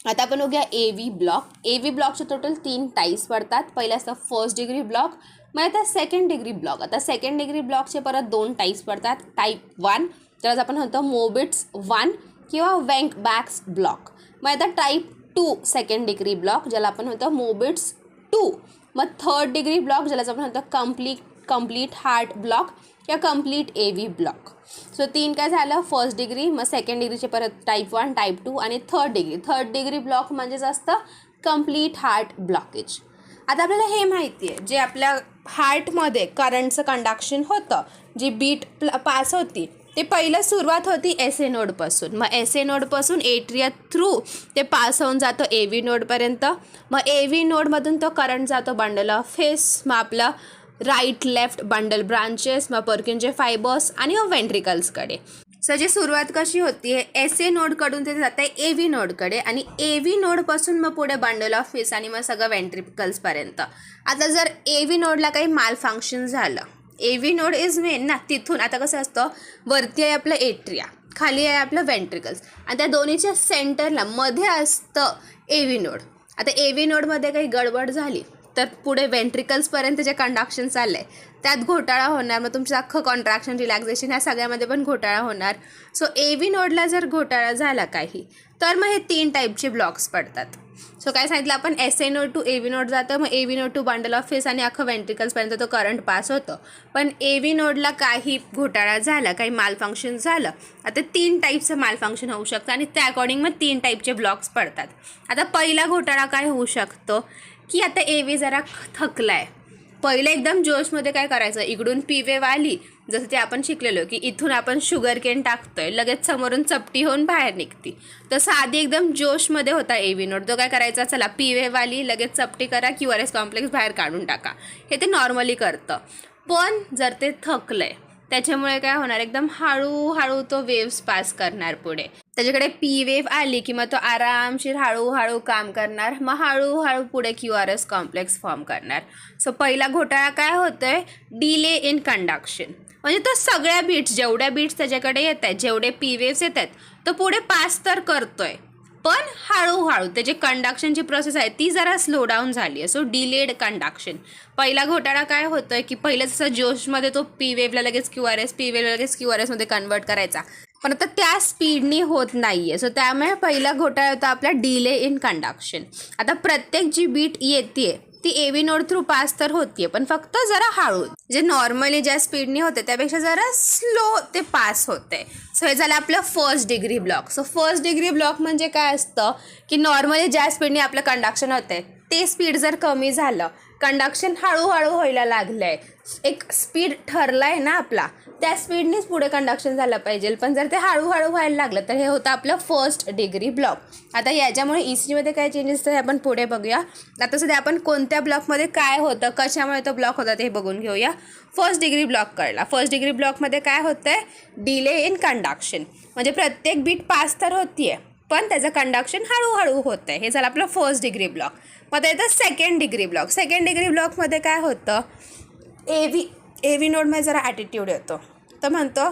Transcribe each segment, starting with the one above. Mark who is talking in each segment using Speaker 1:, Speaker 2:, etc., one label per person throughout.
Speaker 1: आता आपण बघूया A V block. A V ब्लॉकचे टोटल 3 टाईप्स पडतात. पहिलं असतं फर्स्ट डिग्री ब्लॉक, मग आता सेकंड डिग्री ब्लॉक. आता सेकंड डिग्री ब्लॉकचे परत 2 टाईप्स पडतात. टाईप 1 ज्याला आपण म्हणतो मोबिट्स 1 किंवा वेंक बॅक्स ब्लॉक. मग आता टाईप 2 सेकंड डिग्री ब्लॉक ज्याला आपण म्हणतो मोबिट्स 2. मग थर्ड डिग्री ब्लॉक ज्याला आपण म्हणतो कम्प्लीट हार्ट ब्लॉक किंवा complete A V block. So 3 काय झालं, फर्स्ट डिग्री, मग सेकंड डिग्रीचे परत टाईप 1, टाईप 2 आणि third degree. Third degree block म्हणजेच असतं कम्प्लीट हार्ट ब्लॉकेज. आता आपल्याला हे माहिती आहे जे आपल्या हार्टमध्ये करंटचं कंडक्शन होतं, जी बीट पास होती ते पहिलं सुरुवात होती एस ए नोडपासून. मग एस ए नोडपासून एट्रिया थ्रू ते पास होऊन जातं ए व्ही नोडपर्यंत. मग ए व्ही नोडमधून तो करंट जातो बंडल ऑफ हिस, मग आपलं राईट लेफ्ट बंडल ब्रांचेस, मग पर्किंचे फायबर्स आणि मग वेंट्रिकल्सकडे. सो जी सुरुवात कशी होती आहे, एस ए नोडकडून ते जातं आहे ए व्ही नोडकडे आणि ए व्ही नोडपासून मग पुढे बंडल ऑफ हिस आणि मग सगळं वेंट्रिकल्सपर्यंत. आता जर ए व्ही नोडला काही माल फंक्शन झालं, ए व्ही नोड इज मेन ना, तिथून आता कसं असतं, वरती आहे आपलं एट्रिया, खाली आहे आपलं वेंट्रिकल्स आणि त्या दोन्हीच्या सेंटरला मध्ये असतं ए व्ही नोड. आता ए व्ही नोडमध्ये काही गडबड झाली तर पुढे वेंट्रिकल्सपर्यंत जे कंडक्शन चाललं आहे त्यात घोटाळा होणार. मग तुमचं अख्खं कॉन्ट्रॅक्शन, रिलॅक्सेशन ह्या सगळ्यामध्ये पण घोटाळा होणार. सो ए व्ही नोडला जर घोटाळा झाला काही तर मग हे 3 टाईपचे ब्लॉक्स पडतात. सो काय सांगितलं आपण, S A node to A V node जातं, मग A V node to bundle of His आणि अख्खं वेंट्रिकल्सपर्यंत तो करंट पास होतं. पण ए व्ही नोडला काही घोटाळा झाला, काही माल फंक्शन झालं, आता 3 टाईपचं माल फंक्शन होऊ शकतं आणि त्या अकॉर्डिंग मग 3 टाईपचे ब्लॉक्स पडतात. आता पहिला घोटाळा काय होऊ शकतो की आता ए व्ही जरा थकला आहे, पहिलं एकदम जोशमध्ये काय करायचं, इकडून पी वेव्ह आली, जसं ते आपण शिकलेलो की इथून आपण शुगर केन टाकतोय, लगेच समोरून चपटी होऊन बाहेर निघती. तसं आधी एकदम जोशमध्ये होता ए व्ही नोड, तो काय करायचा, चला पी वेव्ह आली, लगेच चपटी करा, QRS कॉम्प्लेक्स बाहेर काढून टाका, हे ते नॉर्मली करतं. पण जर ते थकलंय त्याच्यामुळे काय होणार, एकदम हळूहळू तो वेव्स पास करणार पुढे. त्याच्याकडे पी वेव्ह आली की मग तो आरामशीर हळूहळू काम करणार, मग हळूहळू पुढे QRS कॉम्प्लेक्स फॉर्म करणार. सो पहिला घोटाळा काय होतोय, डिले इन कंडक्शन. म्हणजे तो सगळ्या बीट्स, जेवढ्या बीट्स त्याच्याकडे येत आहेत, जेवढे पी वेव्स येत आहेत, तो पुढे पास तर करतोय पण हळूहळू त्याची कंडक्शनची प्रोसेस आहे ती जरा स्लो डाऊन झाली आहे. So delayed conduction. पहिला घोटाळा काय होतोय की पहिलं जसं जोशमध्ये तो पी वेव्हला लगेच QRS, पी वेव्हला लगेच QRSमध्ये कन्वर्ट करायचा, पण आता त्या स्पीडनी होत नाही आहे. सो त्यामुळे पहिला घोटाळा होता आपला डिले इन कंडक्शन. आता प्रत्येक जी बीट येते ती ए व्ही नोड थ्रू पास तर होतीये, पण फक्त जरा हळू, जे नॉर्मली ज्या स्पीडनी होते त्यापेक्षा जरा स्लो ते पास होते. सो हे झालं आपलं first degree block. So first degree block म्हणजे काय असतं की नॉर्मली ज्या स्पीडने आपलं कंडक्शन होते ते स्पीड जर कमी झालं, कंडक्शन हळूहळू व्हायला लागलं आहे, एक स्पीड ठरला आहे ना आपला, त्या स्पीडनेच पुढे कंडक्शन झालं पाहिजे, पण जर ते हळूहळू व्हायला लागलं तर हे होतं आपलं फर्स्ट डिग्री ब्लॉक. आता याच्यामुळे ECGमध्ये काय चेंजेस तर आपण पुढे बघूया. आता सध्या आपण कोणत्या ब्लॉकमध्ये काय होतं, कशामुळे तो ब्लॉक होता ते बघून घेऊया. फर्स्ट डिग्री ब्लॉक कळला. फर्स्ट डिग्री ब्लॉकमध्ये काय होतं आहे, डिले इन कंडक्शन. म्हणजे प्रत्येक बीट पास तर होतीये पण त्याचं कंडक्शन हळूहळू होतं आहे. हे झालं आपलं फर्स्ट डिग्री ब्लॉक. मग आता येतं second degree block. Second degree ब्लॉकमध्ये काय होतं, ए व्ही नोडमध्ये जरा ॲटिट्यूड येतो, तर म्हणतो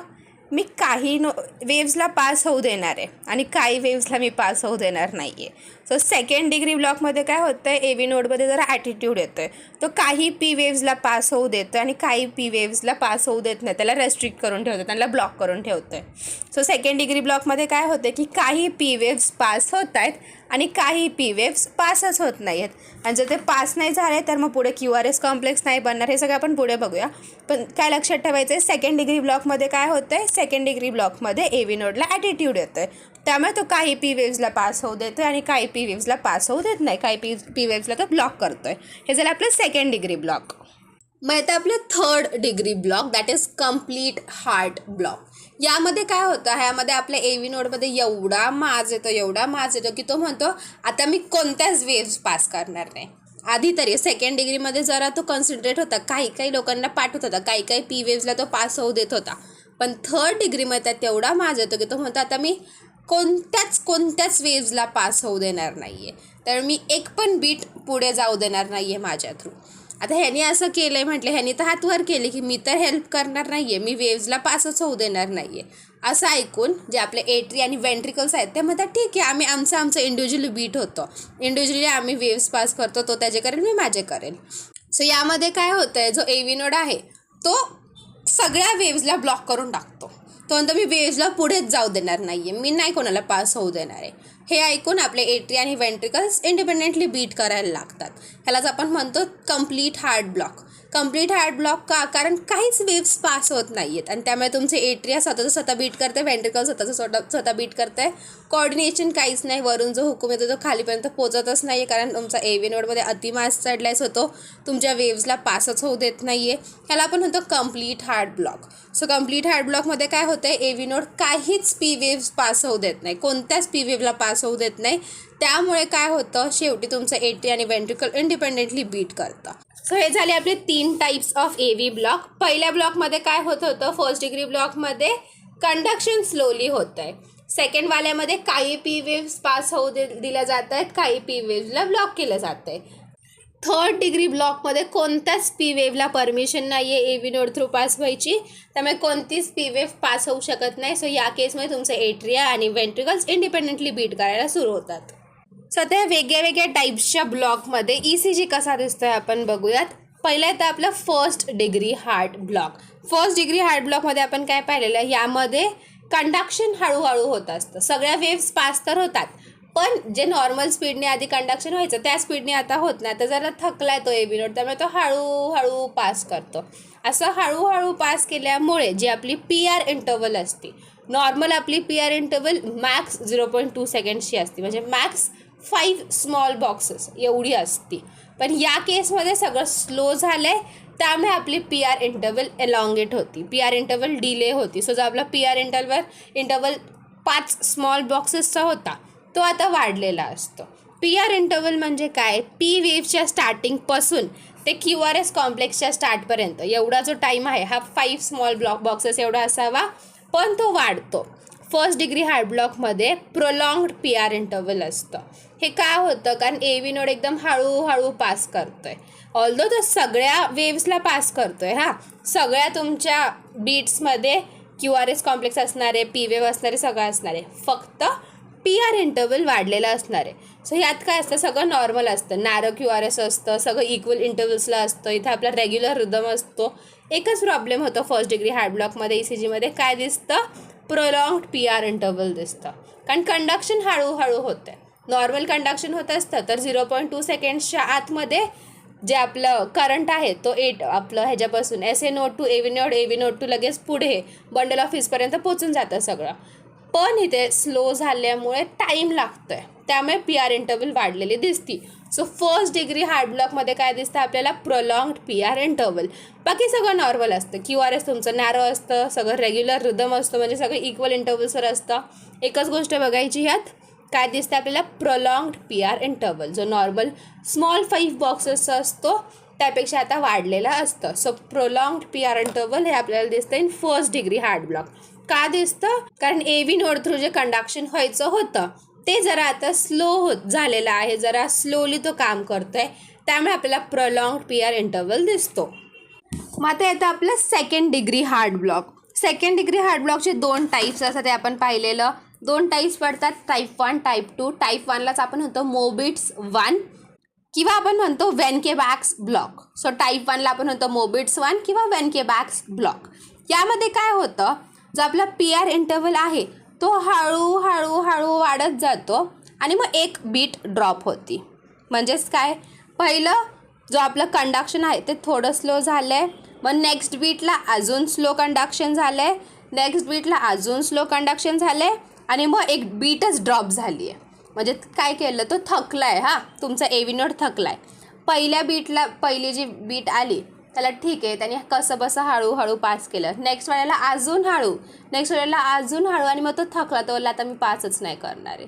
Speaker 1: मी काही वेव्सला पास होऊ देणार आहे आणि काही वेव्सला मी पास होऊ देणार नाही आहे. सो सेकंड डिग्री ब्लॉकमध्ये काय होतं आहे, ए व्ही नोडमध्ये जरा ॲटिट्यूड येतो आहे, तो काही पी वेव्सला पास होऊ देतो आणि काही पी वेव्सला पास होऊ देत नाही, त्याला रेस्ट्रिक्ट करून ठेवतो, त्यांना ब्लॉक करून ठेवतो आहे. सो सेकंड डिग्री ब्लॉकमध्ये काय होतं की काही पी वेव्स पास होत आहेत आणि काही पी वेव्स पासच होत नाही आहेत, आणि जर ते पास नाही झाले तर मग पुढे QRS कॉम्प्लेक्स नाही बनणार. हे सगळं आपण पुढे बघूया. पण काय लक्षात ठेवायचं आहे, सेकंड डिग्री ब्लॉकमध्ये काय होतं आहे, सेकंड डिग्री ब्लॉकमध्ये ए व्ही नोडला ॲटिट्यूड येतो आहे, त्यामुळे तो काही पी वेव्सला पास होऊ देतो आणि काही पी वेव्सला पास होऊ देत नाही, काही पी वेव्सला तो ब्लॉक करतो आहे. हे झालं आपलं सेकंड डिग्री ब्लॉक. मग आता आपलं third degree block, that is complete heart block. यामध्ये काय होतं, ह्यामध्ये आपल्या ए व्ही नोडमध्ये एवढा माज येतो की तो म्हणतो आता मी कोणत्याच वेव्स पास करणार नाही. आधी तरी सेकंड डिग्रीमध्ये जरा तो कॉन्सन्ट्रेट होता, काही लोकांना पाठवत होता, काही पी वेव्सला तो पास होऊ देत होता, पण थर्ड डिग्रीमध्ये त्यात तेवढा माज येतो की तो म्हणतो आता मी कोणत्याच वेव्सला पास होऊ देणार नाही आहे, तर मी एक पण बीट पुढे जाऊ देणार नाही आहे माझ्या थ्रू. आता ह्यानी असं केलं आहे म्हटलं, ह्यानी तर हात वर केले की मी तर हेल्प करणार नाही आहे, मी वेव्सला पासच होऊ देणार नाही आहे. असं ऐकून जे आपले एट्री आणि वेंट्रिकल्स आहेत ते म्हणतात ठीक आहे, आम्ही आमचं इंडिव्हिज्युअली बीट होतं, इंडिव्हिज्युअली आम्ही वेव्स पास करतो, तो त्याचे करेल, मी माझे करेल. सो यामध्ये काय होतं आहे, जो AV नोड आहे तो सगळ्या वेव्सला ब्लॉक करून टाकतो. तो म्हणतो मी वेव्सला पुढेच जाऊ देणार नाही आहे, मी नाही कोणाला पास होऊ देणार आहे. हे ऐकून आपले एट्री आणि वेंट्रिकल्स इंडिपेंडेंटली बीट करायला लागतात. ह्यालाच आपण म्हणतो complete heart block. Complete heart block का? कारण काहीच वेव्स पास होत नाही आहेत आणि त्यामुळे तुमचे एट्रिया स्वतः बीट करते, वेंट्रिकल स्वतः बीट करते. कोऑर्डिनेशन काहीच नाही, वरून जो हुकूम येतो तो खालीपर्यंत पोचतच नाही आहे, कारण तुमचा AV नोडमध्ये अतिमास चढल्यास होतो, तुमच्या वेव्सला पासच होऊ देत नाही आहे. ह्याला आपण म्हणतो complete heart block. So complete heart ब्लॉकमध्ये काय होतं आहे, AV नोड काहीच P वेव्स पास होऊ देत नाही, कोणत्याच P वेव्हला पास होऊ देत नाही. त्यामुळे काय होतं, शेवटी तुमचं एट्री आणि वेंट्रिकल इंडिपेंडेंटली बीट करतं. सो हे झाले आपले 3 टाईप्स ऑफ AV ब्लॉक. पहिल्या ब्लॉकमध्ये काय होत होतं, फर्स्ट डिग्री ब्लॉकमध्ये कंडक्शन स्लोली होतं आहे. सेकंडवाल्यामध्ये काही P वेव्स पास होऊ दिल्या जात आहेत, काही P वेव्सला ब्लॉक केलं जातं आहे. थर्ड डिग्री ब्लॉकमध्ये कोणत्याच P वेव्हला परमिशन नाही आहे AV नोड थ्रू पास व्हायची, त्यामुळे कोणतीच P वेव्ह पास होऊ शकत नाही. सो या केसमध्ये तुमचे एट्रिया आणि वेंट्रिकल्स इंडिपेंडेंटली बीट करायला सुरू होतात. सो आता वेगळ्या वेगळ्या टाईप्सच्या ब्लॉकमध्ये ECG कसा दिसतोय आपण बघूयात. पहिलं येतं आपलं first degree heart block. First degree heart ब्लॉकमध्ये आपण काय पाहिलेलं आहे, यामध्ये कंडक्शन हळूहळू होत असतं. सगळ्या वेव्स पास तर होतात, पण जे नॉर्मल स्पीडने आधी कंडक्शन व्हायचं त्या स्पीडने आता होत नाही. आता जरा थकलाय तो AV नोड, त्यामुळे तो हळूहळू पास करतो. असं हळूहळू पास केल्यामुळे जी आपली PR इंटरवल असते, नॉर्मल आपली PR इंटरवल मॅक्स 0.2 सेकंड्सची असते, म्हणजे मॅक्स 5 स्मॉल बॉक्सेस एवढी असती. पण या केसमध्ये सगळं स्लो झालं आहे, त्यामुळे आपली PR इंटरवल एलॉंगेट होती, PR इंटरवल डिले होती. सो जो आपला PR इंटरवल 5 स्मॉल बॉक्सेसचा होता तो आता वाढलेला असतो. PR इंटरवल म्हणजे काय, P वेव्हच्या स्टार्टिंगपासून ते QRS कॉम्प्लेक्सच्या स्टार्टपर्यंत एवढा जो टाईम आहे हा 5 स्मॉल बॉक्सेस एवढा असावा, पण तो वाढतो. फर्स्ट डिग्री हार्ट ब्लॉकमध्ये प्रोलॉंग्ड PR इंटरवल असतं. हे काय होतं, कारण AV नोड एकदम हळूहळू पास करतोय. ऑल्दो तो सगळ्या वेव्सला पास करतोय, सगळ्या तुमच्या बीट्समध्ये QRS कॉम्प्लेक्स असणारे, P वेव्ह असणारे, सगळं असणारे, फक्त PR इंटरवल वाढलेला असणार आहे. सो ह्यात काय असतं, सगळं नॉर्मल असतं, नॅरो QRS असतं, सगळं इक्वल इंटरवल्सला असतं, इथं आपला रेग्युलर रिदम असतो. एकच प्रॉब्लेम होतो फर्स्ट डिग्री हार्ट ब्लॉकमध्ये ECGमध्ये, काय दिसतं, प्रोलॉंग्ड PR इंटरवल दिसतं, कारण कंडक्शन हळूहळू होतं आहे. नॉर्मल कंडक्शन होत असतं तर 0.2 सेकंड्सच्या आतमध्ये जे आपलं करंट आहे तो आपलं ह्याच्यापासून SA node to AV node to लगेच पुढे बंडल ऑफ हीजपर्यंत पोचून जातं सगळं. पण इथे स्लो झाल्यामुळे टाईम लागतोय, त्यामुळे PR इंटरवल वाढलेली दिसती. सो फर्स्ट डिग्री हार्ट ब्लॉकमध्ये काय दिसतं आपल्याला, प्रोलॉंग्ड PR इंटरवल. बाकी सगळं नॉर्मल असतं, QRS तुमचं नॅरो असतं, सगळं रेग्युलर रिदम असतं, म्हणजे सगळं इक्वल इंटरवल्सवर असतं. एकच गोष्ट बघायची ह्यात, काय दिसतं आपल्याला, प्रोलॉंग्ड PR इंटरवल, जो नॉर्मल स्मॉल 5 बॉक्सेसचा असतो त्यापेक्षा आता वाढलेला असतं. सो प्रोलॉंग्ड PR इंटरवल हे आपल्याला दिसतं in first degree heart block. का दिसतं, कारण AV नोड थ्रू जे कंडक्शन व्हायचं होतं ते जरा आता स्लो झालेलं आहे, जरा स्लोली तो काम करतोय, त्यामुळे आपल्याला प्रोलॉंग्ड PR इंटरवल दिसतो. मग आता येतं आपलं second degree heart block. Second degree heart ब्लॉकचे 2 टाईप्स असतात, ते आपण पाहिलेलं. 2 टाईप्स पडतात, टाईप 1, टाईप 2. टाईप 1लाच आपण म्हणतो मोबिट्स 1 किंवा आपण म्हणतो वेनकेबॅक्स ब्लॉक. सो टाईप 1ला आपण म्हणतो मोबिट्स 1 किंवा वेनकेबॅक्स ब्लॉक. यामध्ये काय होतं, जो आपला PR इंटरवल आहे तो हळूहळू वाढत जातो आणि मग एक बीट ड्रॉप होती. म्हणजेच काय, पहिलं जो आपलं कंडक्शन आहे ते थोडं स्लो झालं आहे, मग नेक्स्ट बीटला अजून स्लो कंडक्शन झालं आहे, नेक्स्ट बीटला अजून स्लो कंडक्शन झालं आहे आणि मग एक बीटच ड्रॉप झाली आहे. म्हणजे काय केलं, तो थकला आहे, तुमचा AV नोड थकला आहे. पहिल्या बीटला पहिली जी बीट आली त्याला ठीक आहे, त्याने कसं बसं हळूहळू पास केलं. नेक्स्ट वेळेला अजून हळू, नेक्स्ट वेळेला अजून हळू, आणि मग तो थकला, तो बोलला आता मी पासच नाही करणार आहे.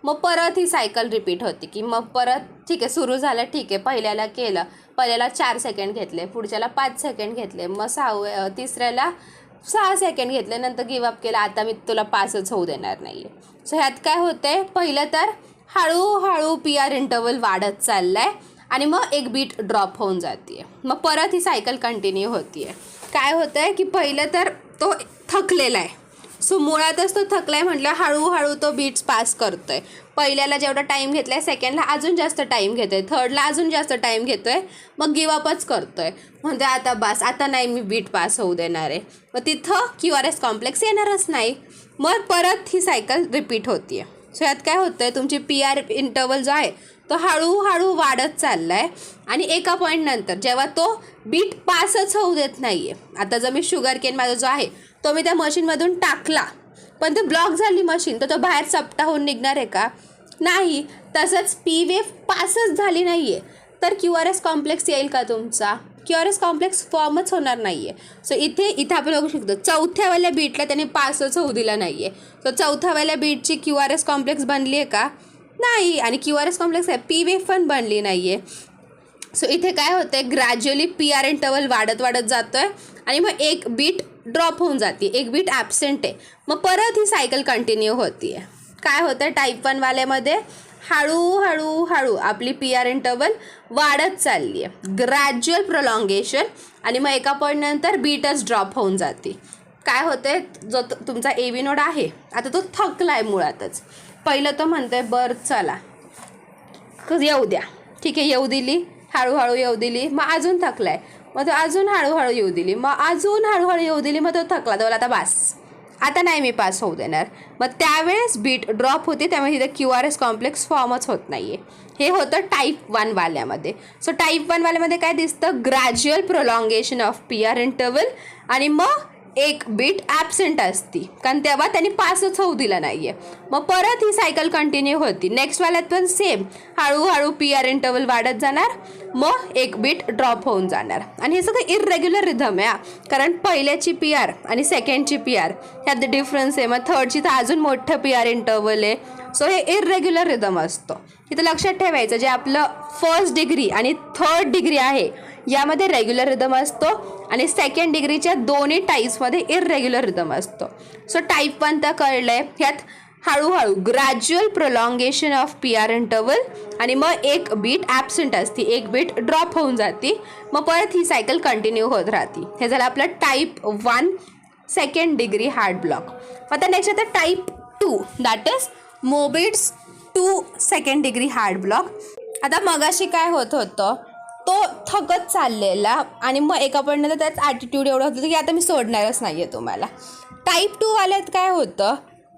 Speaker 1: मग परत ही सायकल रिपीट होती की मग परत ठीक आहे, सुरू झालं, ठीक आहे, पहिल्याला केलं, पहिल्याला 4 सेकंड घेतले, पुढच्याला 5 सेकंड घेतले, मग तिसऱ्याला 6 सेकंड घेतले, नंतर गिवअप केला, आता मी तुला पासच होऊ देणार नाही आहे. सो ह्यात काय होतं आहे, पहिलं तर हळूहळू PR इंटरवल वाढत चाललं आहे आणि मग एक बीट ड्रॉप होऊन जाते. मग परत ही सायकल कंटिन्यू होती आहे. काय होतं आहे की पहिलं तर तो थकलेला आहे, सो मुळातच तो थकला आहे म्हटलं हळूहळू तो बीट्स पास करतो आहे. पहिल्याला जेवढा टाईम घेतला आहे सेकंडला अजून जास्त टाईम घेतो आहे, थर्डला अजून जास्त टाईम घेतो आहे, मग गिवअपच करतो आहे. म्हणते आता बस, आता नाही मी बीट पास होऊ देणार आहे. मग तिथं QRS कॉम्प्लेक्स येणारच नाही. मग परत ही सायकल रिपीट होती आहे. सो यात काय होतं आहे, तुमची PR इंटरवल जो आहे तो हळूहळू वाढत चालला आहे आणि एका पॉईंटनंतर जेव्हा तो बीट पासच होऊ देत नाही आहे. आता जर मी शुगर केन माझा जो आहे तो मी त्या मशीनमधून टाकला पण ते ब्लॉक झाली मशीन, तर तो बाहेर चपटा होऊन निघणार आहे का? नाही. तसंच P वेव्ह पासच झाली नाही आहे तर QRS कॉम्प्लेक्स येईल का तुमचा? QRS कॉम्प्लेक्स फॉर्मच होणार नाही आहे. सो इथे आपण बघू शकतो चौथ्यावाल्या बीटला त्याने पासच होऊ दिला नाही आहे. सो चौथ्यावाल्या बीटची QRS कॉम्प्लेक्स बनली आहे का? नाही. आणि QRS कॉम्प्लेक्स आहे P वेव्ह पण बनली नाही आहे. सो इथे काय होतं आहे, ग्रॅज्युअली PR इंटरवल वाढत जातो आहे आणि मग एक बीट ड्रॉप होऊन जाते, एक बीट ॲब्सेंट आहे. मग परत ही सायकल कंटिन्यू होती आहे. काय होतं आहे, टाईप 1 वाल्यामध्ये हळूहळू आपली PR इंटरवल वाढत चालली आहे, ग्रॅज्युअल प्रोलॉंगेशन, आणि मग एका पॉईंटनंतर बीटच ड्रॉप होऊन जाते. काय होतं आहे, जो तुमचा AV नोड आहे आता तो थकला आहे मुळातच. पहिलं तो म्हणतो आहे बरं चला येऊ द्या, ठीक आहे येऊ दिली, हळूहळू येऊ दिली, मग अजून थकला आहे, मग तो अजून हळूहळू येऊ दिली, मग अजून हळूहळू येऊ दिली, मग तो थकला, तो आता बस आता नाही मी पास होऊ देणार. मग त्यावेळेस बीट ड्रॉप होते, त्यामुळे तिथे QRS कॉम्प्लेक्स फॉर्मच होत नाही आहे. हे होतं टाईप 1 वाल्यामध्ये. सो टाईप 1 वाल्यामध्ये काय दिसतं, ग्रॅज्युअल प्रोलॉंगेशन ऑफ PR इंटरवल आणि मग एक बीट ॲब्सेंट असती कारण तेव्हा त्यांनी पासच होऊ दिला नाही आहे. मग परत ही सायकल कंटिन्यू होती. नेक्स्ट वाल्यात पण सेम, हळूहळू PR इंटरवल वाढत जाणार, मग एक बीट ड्रॉप होऊन जाणार. आणि हे सगळं इररेग्युलर रिदम आहे कारण पहिल्याची PR आणि सेकंडची PR ह्यात डिफरन्स आहे. मग थर्डची तर अजून मोठं PR इंटरवल आहे. सो हे इररेग्युलर रिदम असतो. इथं लक्षात ठेवायचं, जे आपलं फर्स्ट डिग्री आणि थर्ड डिग्री आहे यामध्ये रेग्युलर रिदम असतो आणि सेकंड डिग्रीच्या दोन्ही टाईप्समध्ये इररेग्युलर रिदम असतो. सो टाईप 1 तर कळलं आहे, ह्यात हळूहळू ग्रॅज्युअल प्रोलॉंगेशन ऑफ PR इंटरवल आणि मग एक बीट ॲब्सेंट असते, एक बीट ड्रॉप होऊन जाते, मग परत ही सायकल कंटिन्यू होत राहते. हे झालं आपलं type 1 second degree heart block. आता नेक्स्ट आता type 2 that is मोबिट्स 2 second degree heart block. आता मगाशी काय होत होतं, तो थकत चाललेला आणि मग एका पॉईंटनंतर त्याच ॲटिट्यूड एवढं होतं की आता मी सोडणारच नाही आहे तुम्हाला. टाईप 2 वाल्यात काय होतं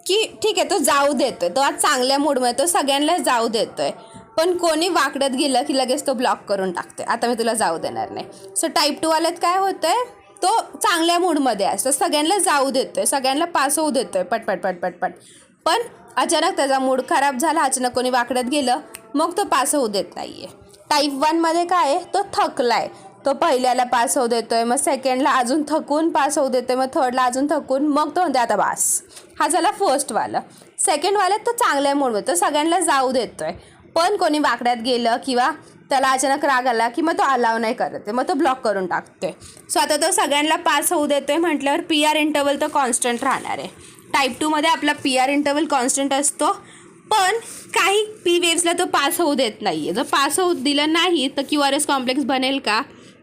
Speaker 1: की ठीक आहे तो जाऊ देतो आहे, तो आज चांगल्या मूडमध्ये, तो सगळ्यांना जाऊ देतो आहे, पण कोणी वाकडत गेलं की लगेच तो ब्लॉक करून टाकते, आता मी तुला जाऊ देणार नाही. सो टाईप 2 वाल्यात काय होतं आहे, तो चांगल्या मूडमध्ये असतो, सगळ्यांना जाऊ देतो आहे, सगळ्यांना पास होऊ देतो आहे पटपट, पण अचानक त्याचा मूड खराब झाला, अचानक कोणी वाकडत गेलं, मग तो पास होऊ देत नाही आहे. टाईप 1मध्ये काय आहे, तो थकला आहे, तो पहिल्याला पास होऊ देतो आहे, मग सेकंडला अजून थकून पास होऊ देतो आहे, मग थर्डला अजून थकून, मग तो म्हणते आता बास. हा झाला फर्स्टवाला. सेकंडवाल्यात तो चांगल्या मूडमध्ये, तो सगळ्यांना जाऊ देतो आहे, पण कोणी वाकड्यात गेलं किंवा त्याला अचानक राग आला की मग तो अलाव नाही करत आहे, मग तो ब्लॉक करून टाकतो आहे. सो आता तो सगळ्यांना पास होऊ देतो आहे म्हटल्यावर PR इंटरवल तर कॉन्स्टंट राहणार आहे. टाईप 2मध्ये आपला PR इंटरवल कॉन्स्टंट असतो, पण काही P वेव्सला तो पास होऊ देत नाही आहे. जर पास होऊ दिलं नाही तर QRS कॉम्प्लेक्स बनेल का?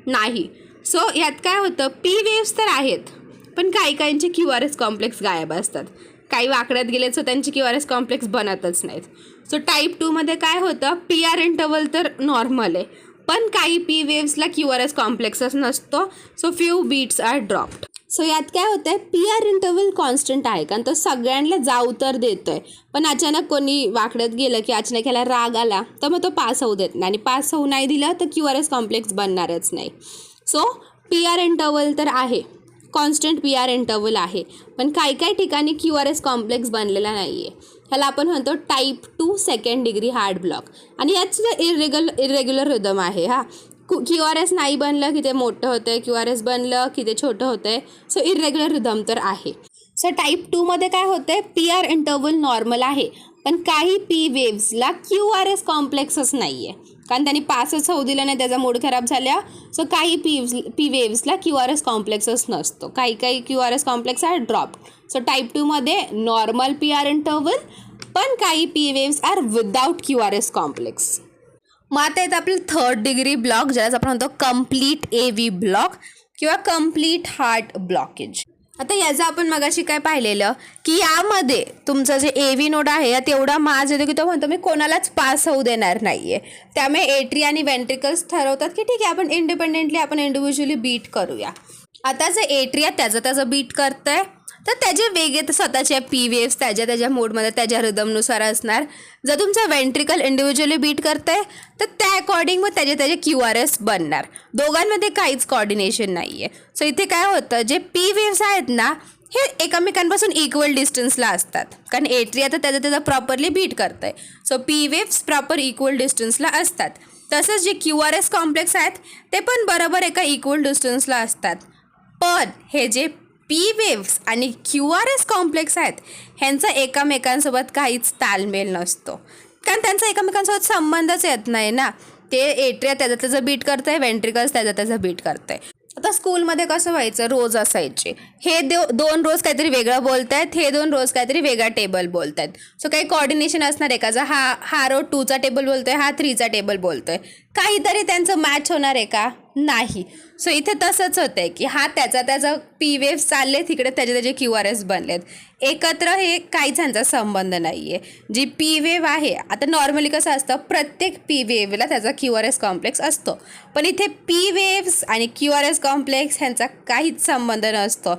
Speaker 1: नाही. सो यात काय होतं, P वेव्स तर आहेत पण काहींचे QRS कॉम्प्लेक्स गायब असतात, काही वाकड्यात गेले सो त्यांची QRS कॉम्प्लेक्स बनतच नाहीत. सो टाईप 2मध्ये काय होतं, PR इंटरवल तर नॉर्मल आहे पण काही P वेव्सला QRS कॉम्प्लेक्सच नसतो, so few beats are dropped. So यात काय होतं आहे, PR इंटरवल कॉन्स्टंट आहे कारण तो सगळ्यांना जाऊ तर देतो आहे, पण अचानक कोणी वाकड्यात गेलं की अचानक याला राग आला तर मग तो पास होऊ देत नाही, आणि पास होऊ नाही दिलं तर QRS कॉम्प्लेक्स बनणारच नाही. सो PR इंटरवल तर आहे, कॉन्स्टंट PR इंटरवल आहे, पण काही ठिकाणी QRS कॉम्प्लेक्स बनलेला नाही आहे. ह्याला आपण म्हणतो type 2 second degree heart block. आणि यात सुद्धा इरेग्युलर रिदम आहे. QRS नाही बनलं की ते मोठं होतं आहे, QRS बनलं की ते छोटं होतं आहे, सो इरेग्युलर रिदम तर आहे. सो टाईप 2मध्ये काय होतं आहे, PR इंटरवल नॉर्मल आहे पण काही P वेव्सला QRS कॉम्प्लेक्सच नाही आहे कारण त्यांनी पासच होऊ दिलं नाही, त्याचा मूड खराब झाला. सो काही P वेव्सला QRS कॉम्प्लेक्सच नसतो, काही QRS complex are drop. So type 2मध्ये नॉर्मल PR इंटरवल पण काही P waves are without QRS complex. मग आता येतं आपलं 3rd डिग्री ब्लॉक, ज्याला आपण म्हणतो कम्प्लीट AV ब्लॉक किंवा कम्प्लीट हार्ट ब्लॉकेज. आता याचं आपण मगाशी काय पाहिलेलं की यामध्ये तुमचं जे AV नोड आहे यात एवढा मास येतो की तो म्हणतो मी कोणालाच पास होऊ देणार नाही आहे. त्यामुळे एट्रिया आणि वेंट्रिकल्स ठरवतात की ठीक आहे आपण इंडिपेंडेंटली आपण इंडिव्हिज्युअली बीट करूया. आता जे एट्रिया त्याचं बीट करतंय तर त्याचे वेगळे स्वतःचे पी वेव्स त्याच्या मोडमध्ये त्याच्या रिदमनुसार असणार. जर तुमचा वेंट्रिकल इंडिव्हिज्युअली बीट करतंय तर त्या अकॉर्डिंग मग त्याचे QRS बनणार. दोघांमध्ये काहीच कॉर्डिनेशन नाही आहे. सो इथे काय होतं, जे पी वेव्स आहेत ना हे एकमेकांपासून इक्वल डिस्टन्सला असतात, कारण एट्रिया तर त्याचं प्रॉपरली बीट करतंय. So P waves proper equal डिस्टन्सला असतात. तसंच जे QRS कॉम्प्लेक्स आहेत ते पण बरोबर एका इक्वल डिस्टन्सला असतात. पण हे जे पी वेव्स आणि QRS कॉम्प्लेक्स आहेत ह्यांचा एकमेकांसोबत काहीच ताळमेळ नसतो, कारण त्यांचा एकमेकांसोबत संबंधच येत नाही ना. ते एट्रिया त्याचं बीट करतं आहे, वेंट्रिकल्स त्याचं बीट करतं आहे. आता स्कूलमध्ये कसं व्हायचं, रोज असायचे, हे 2 रोज काहीतरी वेगळं बोलत आहेत, हे 2 रोज काहीतरी वेगळा टेबल बोलत आहेत. सो काही कॉर्डिनेशन असणार आहे का, जर हा रो 2चा टेबल बोलतो आहे, हा 3चा टेबल बोलतो आहे, काहीतरी त्यांचं मॅच होणार आहे का, नाही. सो इथे तसंच होतं आहे की हा त्याचा पी वेव्स चालले तिकडे त्याचे QRS बनलेत, एकत्र हे काहीच ह्यांचा संबंध नाही आहे. जी पी वेव्ह आहे, आता नॉर्मली कसं असतं प्रत्येक पी वेव्हला त्याचा QRS कॉम्प्लेक्स असतो, पण इथे पी वेव्स आणि QRS कॉम्प्लेक्स ह्यांचा काहीच संबंध नसतो,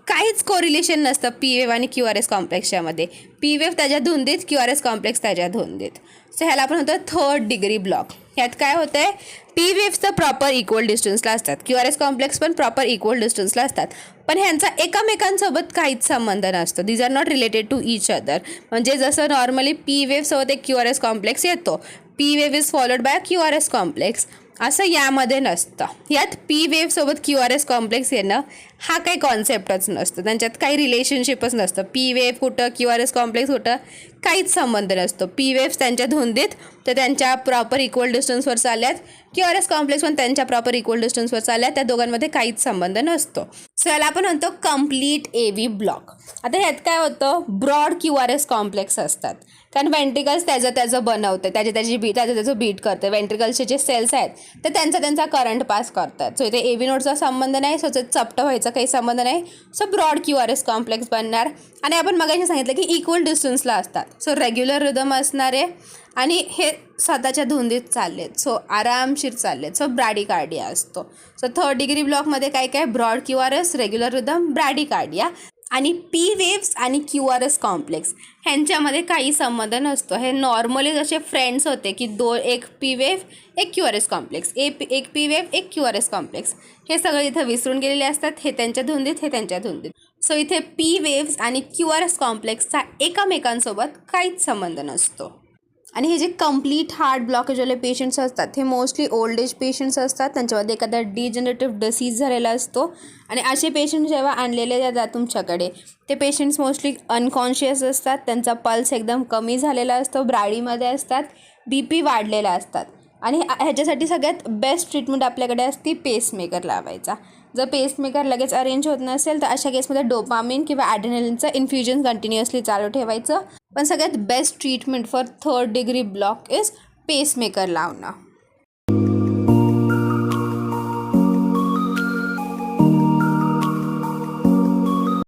Speaker 1: काहीच कोरिलेशन नसतं पी वेव्ह आणि QRS कॉम्प्लेक्सच्यामध्ये. पी वेव्ह त्याच्या धुंदीत, QRS कॉम्प्लेक्स त्याच्या धुंदीत. सो ह्याला आपण म्हणतो 3rd डिग्री ब्लॉक. ह्यात काय होतं आहे, पी वेव्स तर प्रॉपर इक्वल डिस्टन्सला असतात, QRS कॉम्प्लेक्स पण प्रॉपर इक्वल डिस्टन्सला असतात, पण ह्यांचा एकमेकांसोबत काहीच संबंध नसतो. These are not related to each other. म्हणजे जसं नॉर्मली पी वेव्हसोबत एक QRS कॉम्प्लेक्स येतो, P wave is followed by QRS complex, असं यामध्ये नसतं. यात पी वेव्हसोबत QRS कॉम्प्लेक्स येणं हा काही कॉन्सेप्टच नसतो, त्यांच्यात काही रिलेशनशिपच नसतं. पी वेव्ह कुठं, QRS कॉम्प्लेक्स कुठं, काहीच संबंध नसतो. पी वेव्स त्यांच्या धुंदीत तर त्यांच्या प्रॉपर इक्वल डिस्टन्सवर चालल्यात, QRS कॉम्प्लेक्स पण त्यांच्या प्रॉपर इक्वल डिस्टन्सवर चालल्यात, त्या दोघांमध्ये काहीच संबंध नसतो. सो याला आपण म्हणतो कम्प्लीट AV ब्लॉक. आता ह्यात काय होतं, ब्रॉड QRS कॉम्प्लेक्स असतात, कारण वेंट्रिकल्स त्याचं बनवतं, त्याचं बीट करतं. वेंट्रिकल्सचे जे सेल्स आहेत तर त्यांचा करंट पास करतात. सो इथे AV नोडचा संबंध नाही, सो चपटं व्हायचा काही संबंध नाही. सो ब्रॉड QRS कॉम्प्लेक्स बनणार. आणि आपण मगाशी सांगितलं की इक्वल डिस्टन्सला असतात, सो रेग्युलर रिदम असणारे आणि हे स्वतःच्या धुंदीत चाललेत, सो आरामशीर चाललेत, सो ब्रॅडिकार्डिया असतो. सो 3rd डिग्री ब्लॉकमध्ये काय ब्रॉड QRS, रेग्युलर रिदम, ब्रॅडिकार्डिया. आणि पी वेव्स आणि QRS कॉम्प्लेक्स ह्यांच्यामध्ये काही संबंध नसतो. हे नॉर्मली जसे फ्रेंड्स होते की एक पी वेव्ह एक QRS कॉम्प्लेक्स, एक पी वेव्ह एक QRS कॉम्प्लेक्स, हे सगळे इथं विसरून गेलेले असतात. हे त्यांच्या धुंदीत, हे त्यांच्या धुंदीत. सो इथे पी वेव्स आणि QRS कॉम्प्लेक्सचा एकमेकांसोबत काहीच संबंध नसतो. आणि हे जे कम्प्लीट हार्ट ब्लॉकेजवाले पेशंट्स असतात हे मोस्टली ओल्ड एज पेशंट्स असतात, त्यांच्यामध्ये एखादा डिजनरेटिव्ह डिसीज झालेला असतो. आणि असे पेशंट जेव्हा आणलेले जातात तुमच्याकडे, ते पेशंट्स मोस्टली अनकॉन्शियस असतात, त्यांचा पल्स एकदम कमी झालेला असतो, ब्राडीमध्ये असतात, BP वाढलेला असतात. आणि ह्याच्यासाठी सगळ्यात बेस्ट ट्रीटमेंट आपल्याकडे असते पेसमेकर लावायचा. जर पेसमेकर लगेच अरेंज होत नसेल तर अशा केसमध्ये डोपामिन किंवा ॲड्रेनलिनचं इन्फ्युजन कंटिन्युअसली चालू ठेवायचं. पण सगळ्यात best treatment for 3rd degree block is pacemaker लावणं.